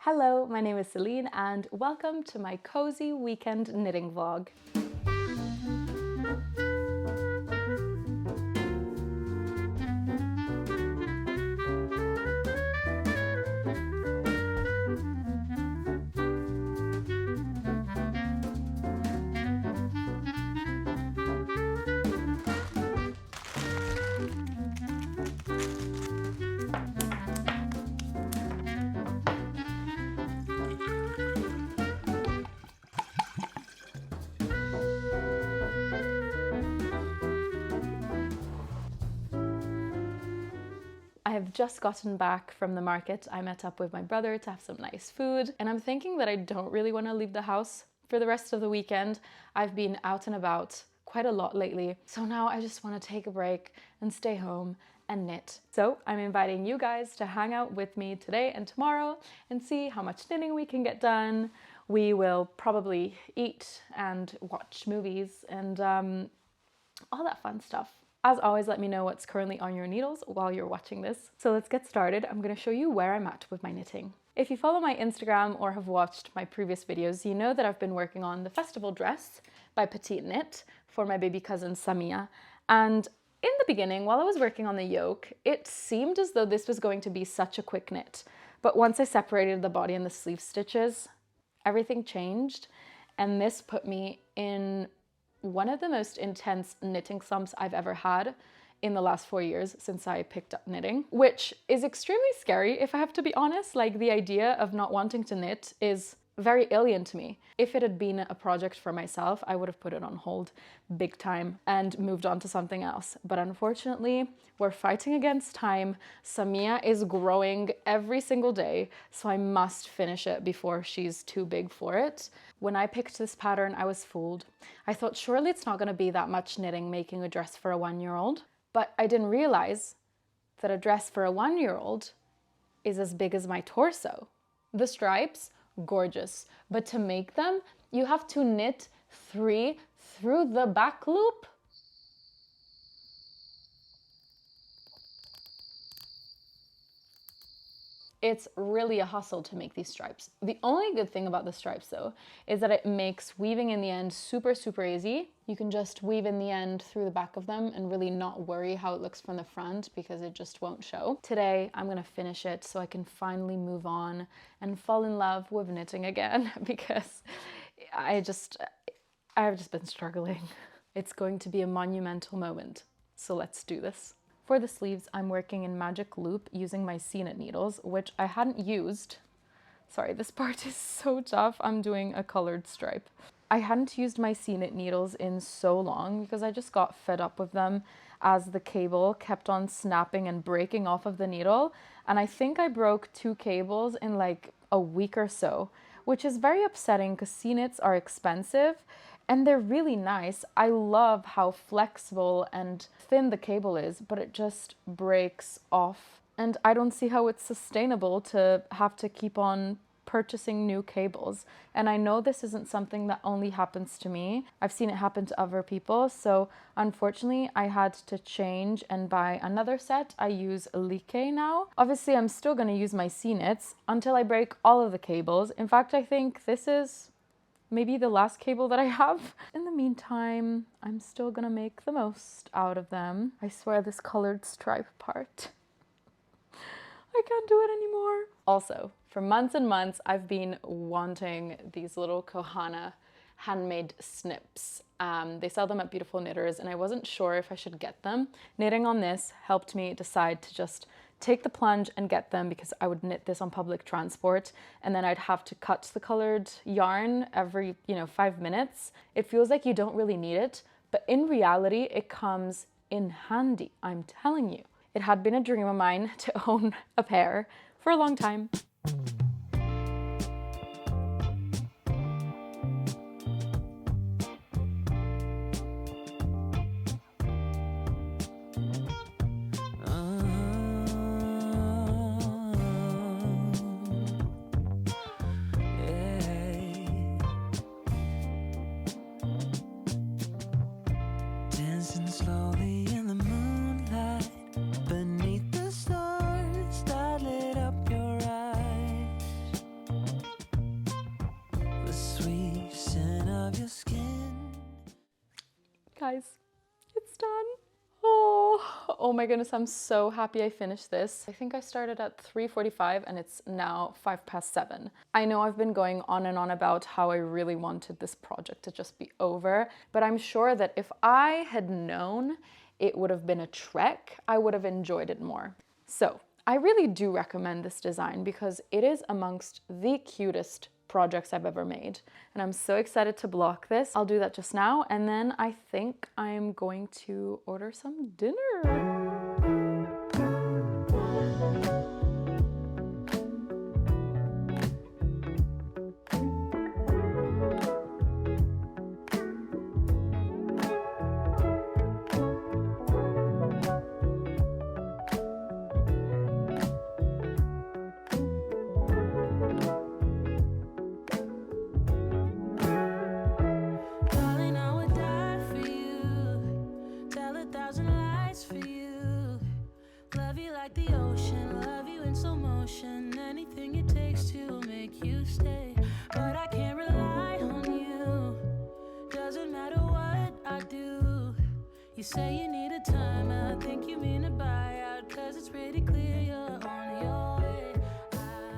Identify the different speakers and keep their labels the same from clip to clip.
Speaker 1: Hello, my name is Céline and welcome to my cozy weekend knitting vlog. I have just gotten back from the market. I met up with my brother to have some nice food, and I'm thinking that I don't really want to leave the house for the rest of the weekend. I've been out and about quite a lot lately, so now I just want to take a break and stay home and knit. So I'm inviting you guys to hang out with me today and tomorrow and see how much knitting we can get done. We will probably eat and watch movies and all that fun stuff. As always, let me know what's currently on your needles while you're watching this. So let's get started. I'm going to show you where I'm at with my knitting. If you follow my Instagram or have watched my previous videos, you know that I've been working on the festival dress by Petite Knit for my baby cousin Samia. And in the beginning, while I was working on the yoke, it seemed as though this was going to be such a quick knit. But once I separated the body and the sleeve stitches, everything changed. And this put me in one of the most intense knitting slumps I've ever had in the last 4 years since I picked up knitting, which is extremely scary if I have to be honest. Like, the idea of not wanting to knit is very alien to me. If it had been a project for myself, I would have put it on hold big time and moved on to something else. But unfortunately, we're fighting against time. Samia is growing every single day, so I must finish it before she's too big for it. When I picked this pattern, I was fooled. I thought surely it's not going to be that much knitting making a dress for a 1-year-old, but I didn't realize that a dress for a 1-year-old is as big as my torso. The stripes, gorgeous, but to make them, you have to knit 3 through the back loop. It's really a hustle to make these stripes. The only good thing about the stripes though is that it makes weaving in the end super easy. You can just weave in the end through the back of them and really not worry how it looks from the front because it just won't show. Today I'm gonna finish it so I can finally move on and fall in love with knitting again because I've just been struggling. It's going to be a monumental moment, so let's do this. For the sleeves, I'm working in magic loop using my C-knit needles, which I hadn't used. Sorry, this part is so tough. I'm doing a colored stripe. I hadn't used my C-knit needles in so long because I just got fed up with them as the cable kept on snapping and breaking off of the needle. And I think I broke 2 cables in like a week or so, which is very upsetting because C-knits are expensive. And they're really nice. I love how flexible and thin the cable is, but it just breaks off. And I don't see how it's sustainable to have to keep on purchasing new cables. And I know this isn't something that only happens to me. I've seen it happen to other people. So unfortunately, I had to change and buy another set. I use Like now. Obviously, I'm still gonna use my C-knits until I break all of the cables. In fact, I think this is maybe the last cable that I have. In the meantime, I'm still gonna make the most out of them. I swear this colored stripe part, I can't do it anymore. Also, for months and months, I've been wanting these little Kohana handmade snips. They sell them at Beautiful Knitters and I wasn't sure if I should get them. Knitting on this helped me decide to just take the plunge and get them because I would knit this on public transport and then I'd have to cut the colored yarn every 5 minutes. It feels like you don't really need it, but in reality it comes in handy, I'm telling you. It had been a dream of mine to own a pair for a long time.
Speaker 2: Slowly in the moonlight, beneath the stars that lit up your eyes.
Speaker 1: guys, it's done. Oh my goodness, I'm so happy I finished this. I think I started at 3:45 and it's now 7:05. I know I've been going on and on about how I really wanted this project to just be over, but I'm sure that if I had known it would have been a trek, I would have enjoyed it more. So I really do recommend this design because it is amongst the cutest projects I've ever made. And I'm so excited to block this. I'll do that just now, and then I think I'm going to order some dinner.
Speaker 2: You say you need a time, I think you mean a buyout, 'cause it's pretty clear you're on your way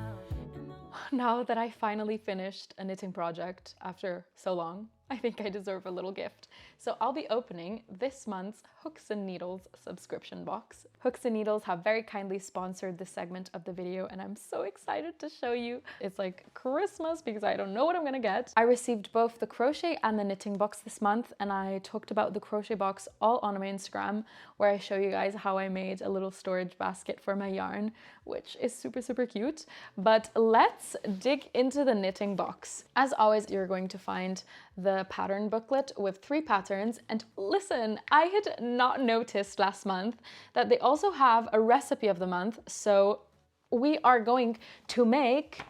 Speaker 2: out.
Speaker 1: Now that I finally finished a knitting project after so long, I think I deserve a little gift. So I'll be opening this month's Hooks and Needles subscription box. Hooks and Needles have very kindly sponsored this segment of the video, and I'm so excited to show you. It's like Christmas because I don't know what I'm gonna get. I received both the crochet and the knitting box this month, and I talked about the crochet box all on my Instagram, where I show you guys how I made a little storage basket for my yarn, which is super, super cute. But let's dig into the knitting box. As always, you're going to find the pattern booklet with 3 patterns. And listen, I had not noticed last month that they also have a recipe of the month. So we are going to make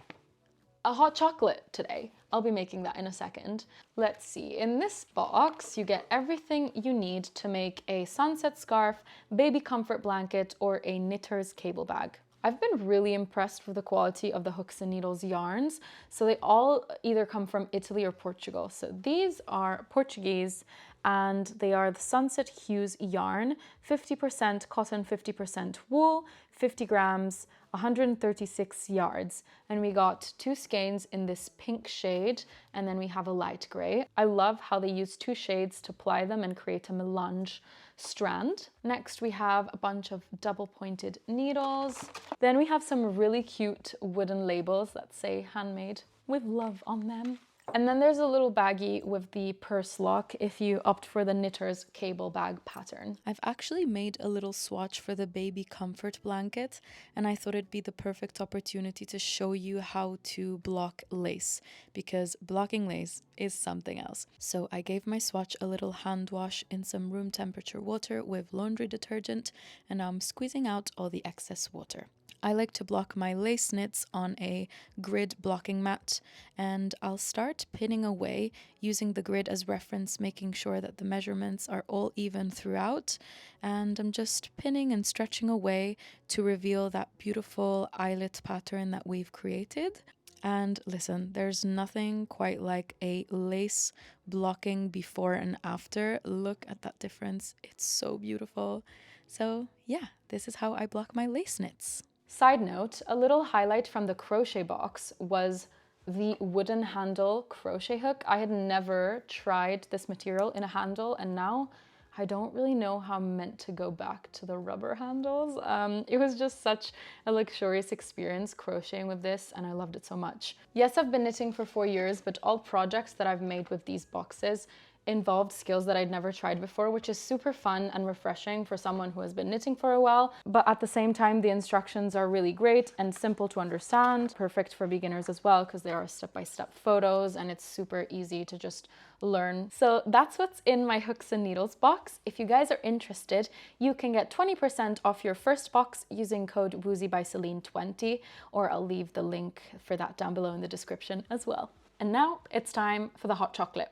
Speaker 1: a hot chocolate today. I'll be making that in a second. Let's see, in this box, you get everything you need to make a sunset scarf, baby comfort blanket, or a knitter's cable bag. I've been really impressed with the quality of the Hooks and Needles yarns. So they all either come from Italy or Portugal. So these are Portuguese and they are the Sunset Hues yarn, 50% cotton, 50% wool, 50 grams, 136 yards. And we got 2 skeins in this pink shade, and then we have a light gray. I love how they use 2 shades to ply them and create a melange strand. Next, we have a bunch of double pointed needles. Then we have some really cute wooden labels that say handmade with love on them. And then there's a little baggie with the purse lock if you opt for the knitter's cable bag pattern. I've actually made a little swatch for the baby comfort blanket, and I thought it'd be the perfect opportunity to show you how to block lace, because blocking lace is something else. So I gave my swatch a little hand wash in some room temperature water with laundry detergent, and now I'm squeezing out all the excess water. I like to block my lace knits on a grid blocking mat, and I'll start pinning away using the grid as reference, making sure that the measurements are all even throughout. And I'm just pinning and stretching away to reveal that beautiful eyelet pattern that we've created. And listen, there's nothing quite like a lace blocking before and after. Look at that difference. It's so beautiful. So yeah, this is how I block my lace knits. Side note, a little highlight from the crochet box was the wooden handle crochet hook. I had never tried this material in a handle, and now I don't really know how I'm meant to go back to the rubber handles. It was just such a luxurious experience crocheting with this, and I loved it so much. Yes, I've been knitting for 4 years, but all projects that I've made with these boxes involved skills that I'd never tried before, which is super fun and refreshing for someone who has been knitting for a while. But at the same time, the instructions are really great and simple to understand, perfect for beginners as well, because there are step-by-step photos and it's super easy to just learn. So that's what's in my Hooks and Needles box. If you guys are interested, you can get 20% off your first box using code Woozy by Céline 20, or I'll leave the link for that down below in the description as well. And now it's time for the hot chocolate.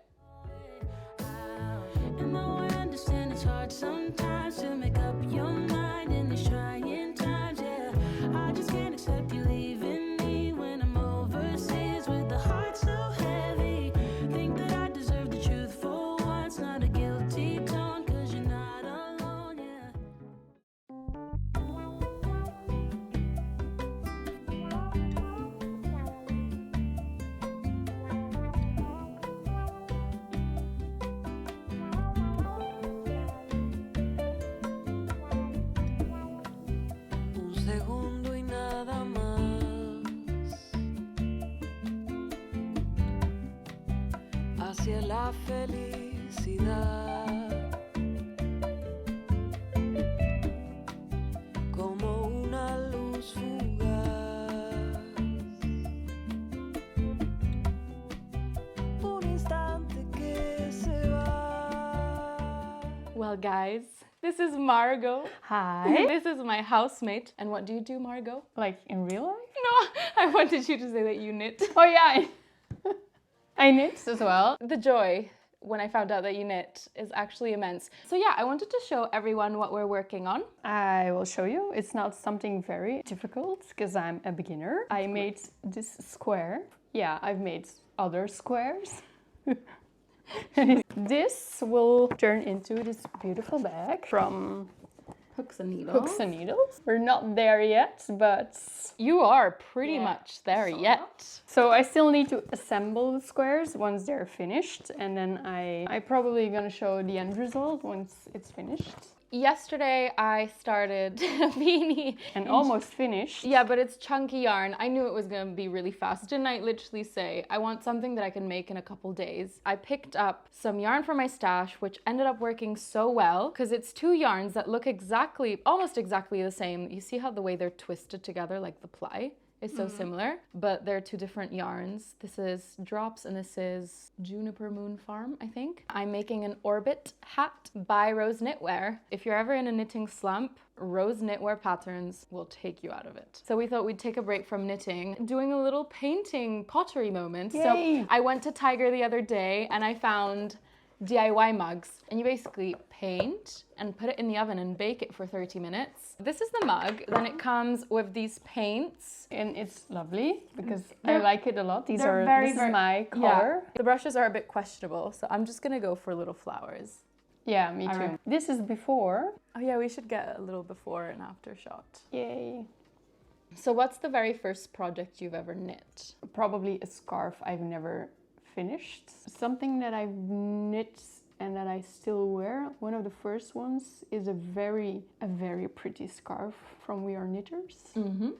Speaker 2: And though I understand it's hard sometimes to make up your mind in these trying times, yeah, I just can't accept you leaving me when I'm overseas with the heart so heavy. Think that I deserve the truth for once, not a guilty tone. hacia la felicidad. Como una luz fugaz. Un instante que se va.
Speaker 1: Well, guys, this is Margot.
Speaker 3: Hi.
Speaker 1: This is my housemate. And what do you do, Margot?
Speaker 3: Like in real life?
Speaker 1: No, I wanted you to say that you knit.
Speaker 3: Oh yeah, I knit as well.
Speaker 1: The joy when I found out that you knit is actually immense. So yeah, I wanted to show everyone what we're working on.
Speaker 3: I will show you. It's not something very difficult because I'm a beginner. I made this square. Yeah, I've made other squares. And this will turn into this beautiful bag from
Speaker 1: Hooks and needles.
Speaker 3: Hooks and Needles. We're not there yet, but
Speaker 1: You are pretty much there yet.
Speaker 3: so I still need to assemble the squares once they're finished, and then I probably gonna show the end result once it's finished.
Speaker 1: Yesterday I started a beanie.
Speaker 3: And almost finished.
Speaker 1: Yeah, but it's chunky yarn. I knew it was gonna be really fast. Didn't I literally say, I want something that I can make in a couple days? I picked up some yarn from my stash, which ended up working so well, because it's two yarns that look almost exactly the same. You see how the way they're twisted together, like the ply is so similar, but they're two different yarns. This is Drops and this is Juniper Moon Farm, I think. I'm making an orbit hat by Rose Knitwear. If you're ever in a knitting slump, Rose Knitwear patterns will take you out of it. So we thought we'd take a break from knitting, doing a little painting pottery moment.
Speaker 3: Yay.
Speaker 1: So I went to Tiger the other day and I found DIY mugs, and you basically paint and put it in the oven and bake it for 30 minutes. This is the mug. Then it comes with these paints.
Speaker 3: And it's lovely because I like it a lot. This
Speaker 1: very,
Speaker 3: is my color.
Speaker 1: Yeah. The brushes are a bit questionable, so I'm just gonna go for little flowers.
Speaker 3: Yeah, me too.
Speaker 1: reckon.
Speaker 3: This is before.
Speaker 1: Oh yeah, we should get a little before and after shot.
Speaker 3: Yay.
Speaker 1: So what's the very first project you've ever knit?
Speaker 3: Probably a scarf I've never finished. Something that I've knit and that I still wear. One of the first ones is a very pretty scarf from We Are Knitters.
Speaker 1: Mm-hmm.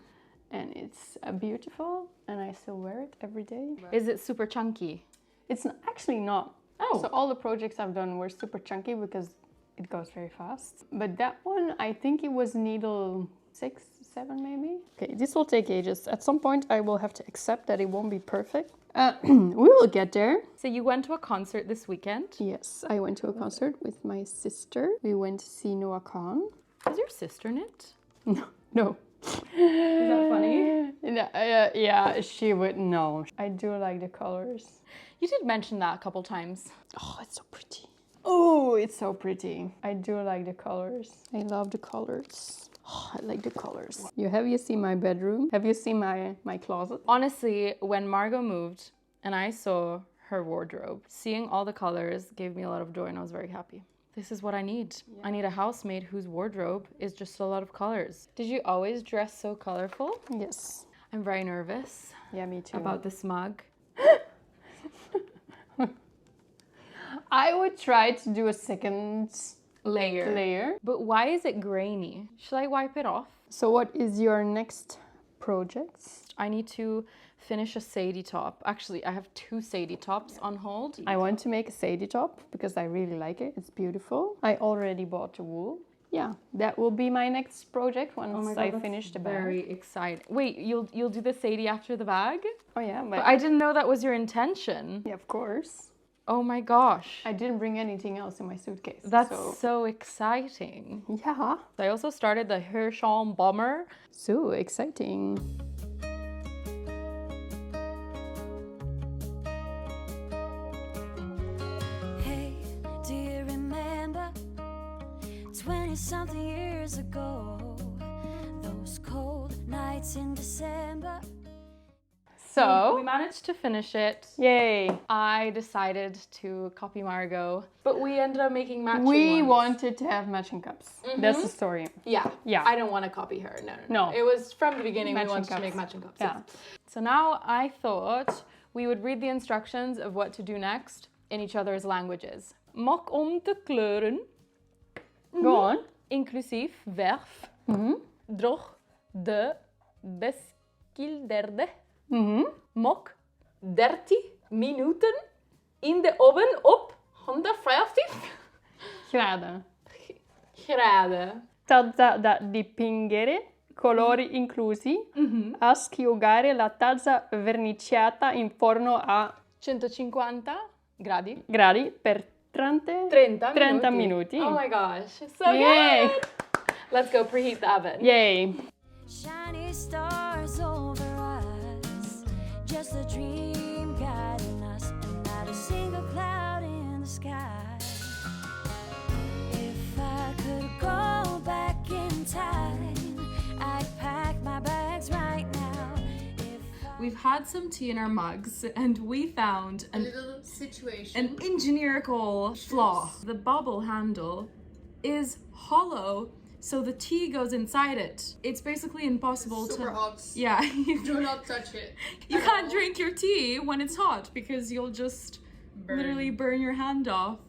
Speaker 3: And it's beautiful and I still wear it every day.
Speaker 1: Is it super chunky?
Speaker 3: It's actually not.
Speaker 1: Oh.
Speaker 3: So all the projects I've done were super chunky because it goes very fast. But that one, I think it was needle 6, 7 maybe. Okay, this will take ages. At some point I will have to accept that it won't be perfect. We will get there.
Speaker 1: So you went to a concert this weekend.
Speaker 3: Yes, I went to a concert with my sister. We went to see Noah Khan.
Speaker 1: Does your sister knit?
Speaker 3: No.
Speaker 1: Is that funny?
Speaker 3: Yeah, she would know. I do like the colors.
Speaker 1: You did mention that a couple times.
Speaker 3: Oh, it's so pretty. Oh, it's so pretty. I do like the colors. I love the colors. Oh, I like the colors. Have you seen my bedroom? Have you seen my closet?
Speaker 1: Honestly, when Margot moved and I saw her wardrobe, seeing all the colors gave me a lot of joy and I was very happy. This is what I need. Yeah. I need a housemate whose wardrobe is just a lot of colors. Did you always dress so colorful?
Speaker 3: Yes.
Speaker 1: I'm very nervous.
Speaker 3: Yeah, me too.
Speaker 1: About this mug.
Speaker 3: I would try to do a second layer.
Speaker 1: But why is it grainy? Should I wipe it off?
Speaker 3: So what is your next project?
Speaker 1: I need to finish a Sadie top. Actually, I have 2 Sadie tops on hold.
Speaker 3: I want to make a Sadie top because I really like it. It's beautiful. I already bought the wool. Yeah, that will be my next project once I finish the bag.
Speaker 1: Very exciting. Wait, you'll do the Sadie after the bag?
Speaker 3: Oh yeah,
Speaker 1: but I didn't know that was your intention.
Speaker 3: Yeah, of course.
Speaker 1: Oh my gosh.
Speaker 3: I didn't bring anything else in my suitcase.
Speaker 1: That's so exciting.
Speaker 3: Yeah.
Speaker 1: I also started the Hirschholm Bomber.
Speaker 3: So exciting.
Speaker 2: Hey, do you remember 20-something years ago? Those cold nights in December.
Speaker 3: So
Speaker 1: we managed to finish it.
Speaker 3: Yay.
Speaker 1: I decided to copy Margot, but we ended up making matching
Speaker 3: We
Speaker 1: ones.
Speaker 3: wanted to have matching cups. That's the story.
Speaker 1: Yeah.
Speaker 3: Yeah.
Speaker 1: I don't want to copy her. No. It was from the beginning we wanted to make matching cups.
Speaker 3: Yeah.
Speaker 1: So now I thought we would read the instructions of what to do next in each other's languages. Mak om te kleuren.
Speaker 3: Go on.
Speaker 1: Inclusief verf. Droeg de beskilderde. Mok 30 minuten in de oven op 150
Speaker 3: graden.
Speaker 1: graden.
Speaker 3: Tazza da dipingere, colori inclusi, a schiugare la tazza verniciata in forno a
Speaker 1: 150 gradi.
Speaker 3: gradi per 30 minuti.
Speaker 1: Oh my gosh, so
Speaker 3: Yay!
Speaker 1: good! Let's go preheat the oven.
Speaker 3: Yay!
Speaker 2: Shiny stars over us, just a dream guiding us, and not a single cloud in the sky. If I could go back in time, I'd pack my bags right now.
Speaker 1: We've had some tea in our mugs and we found
Speaker 3: A little situation.
Speaker 1: an engineerical flaw. The bobble handle is hollow, so the tea goes inside it. It's basically impossible
Speaker 3: Super
Speaker 1: to...
Speaker 3: hot.
Speaker 1: Yeah,
Speaker 3: Do not touch it.
Speaker 1: you can't drink your tea when it's hot because you'll just literally burn your hand off.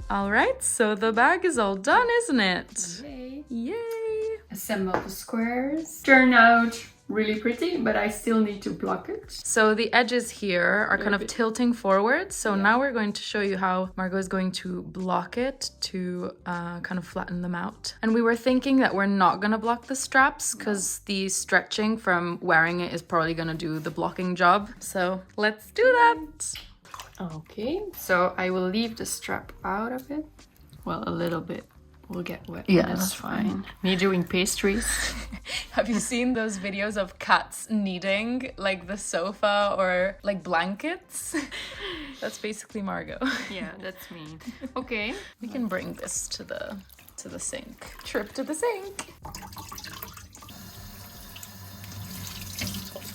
Speaker 1: All right, so the bag is all done, isn't it?
Speaker 3: Yay.
Speaker 1: Yay!
Speaker 3: Assemble the squares. Turn out really pretty, but I still need to block it.
Speaker 1: So the edges here are kind of
Speaker 3: bit.
Speaker 1: tilting forward. So now we're going to show you how Margot is going to block it to kind of flatten them out. And we were thinking that we're not going to block the straps because the stretching from wearing it is probably going to do the blocking job. So let's do that.
Speaker 3: Okay, so I will leave the strap out of it. Well, a little bit will get wet.
Speaker 1: Yeah,
Speaker 3: that's
Speaker 1: that's
Speaker 3: fine. Me doing pastries.
Speaker 1: Have you seen those videos of cats kneading like the sofa or like blankets? That's basically Margot.
Speaker 3: Yeah, that's me. Okay.
Speaker 1: We can bring this to the sink. Trip to the sink.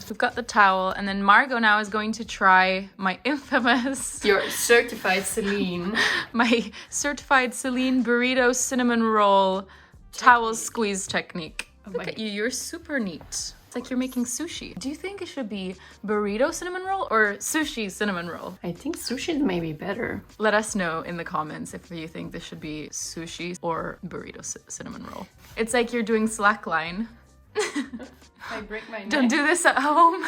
Speaker 1: We've got the towel, and then Margot now is going to try my infamous,
Speaker 3: Your certified Céline.
Speaker 1: my certified Céline burrito cinnamon roll towel squeeze technique. Look at you, you're super neat. It's like you're making sushi. Do you think it should be burrito cinnamon roll or sushi cinnamon roll?
Speaker 3: I think sushi may be better.
Speaker 1: Let us know in the comments if you think this should be sushi or burrito cinnamon roll. It's like you're doing slackline.
Speaker 3: I break my neck.
Speaker 1: Don't do this at home.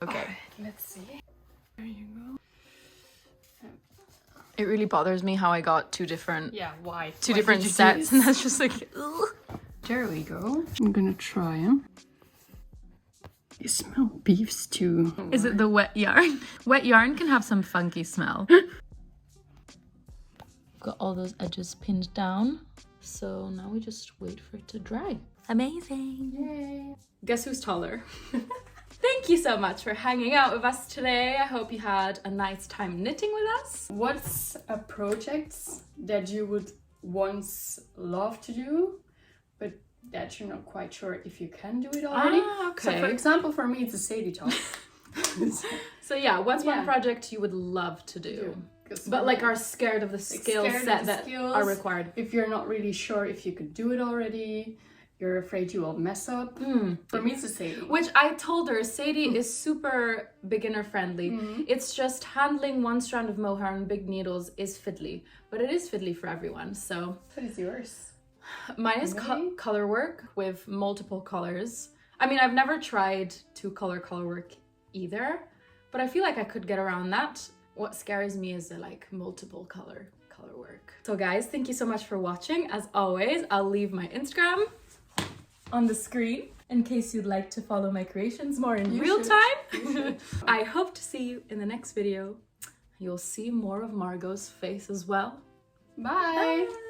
Speaker 1: Okay.
Speaker 3: Let's see. There you go.
Speaker 1: It really bothers me how I got two different
Speaker 3: Why?
Speaker 1: sets, and that's just like, ugh.
Speaker 3: There we go. I'm gonna try them. You smell beef stew.
Speaker 1: Is it the wet yarn? Wet yarn can have some funky smell. Got all those edges pinned down. So now we just wait for it to dry. Amazing.
Speaker 3: Yay.
Speaker 1: Guess who's taller? Thank you so much for hanging out with us today. I hope you had a nice time knitting with us.
Speaker 3: What's a project that you would once love to do, but that you're not quite sure if you can do it already?
Speaker 1: Okay.
Speaker 3: So for example, for me, it's a Sadie top.
Speaker 1: So yeah, what's one
Speaker 3: Yeah.
Speaker 1: project you would love to do?
Speaker 3: 'Cause
Speaker 1: But
Speaker 3: for
Speaker 1: like
Speaker 3: me,
Speaker 1: are scared of the skill
Speaker 3: scared of
Speaker 1: set
Speaker 3: the
Speaker 1: that
Speaker 3: skills.
Speaker 1: are required.
Speaker 3: if you're not really sure if you could do it already, you're afraid you will mess up. For me, it's a Sadie.
Speaker 1: Which I told her, Sadie is super beginner friendly. It's just handling one strand of mohair on big needles is fiddly, but it is fiddly for everyone. So
Speaker 3: What is yours?
Speaker 1: mine is
Speaker 3: Really?
Speaker 1: color work with multiple colors. I mean, I've never tried two-color color work either, but I feel like I could get around that. What scares me is the like multiple color work. So guys, thank you so much for watching. As always, I'll leave my Instagram on the screen in case you'd like to follow my creations more in real time. I hope to see you in the next video. You'll see more of Margot's face as well.
Speaker 3: Bye.
Speaker 1: Bye.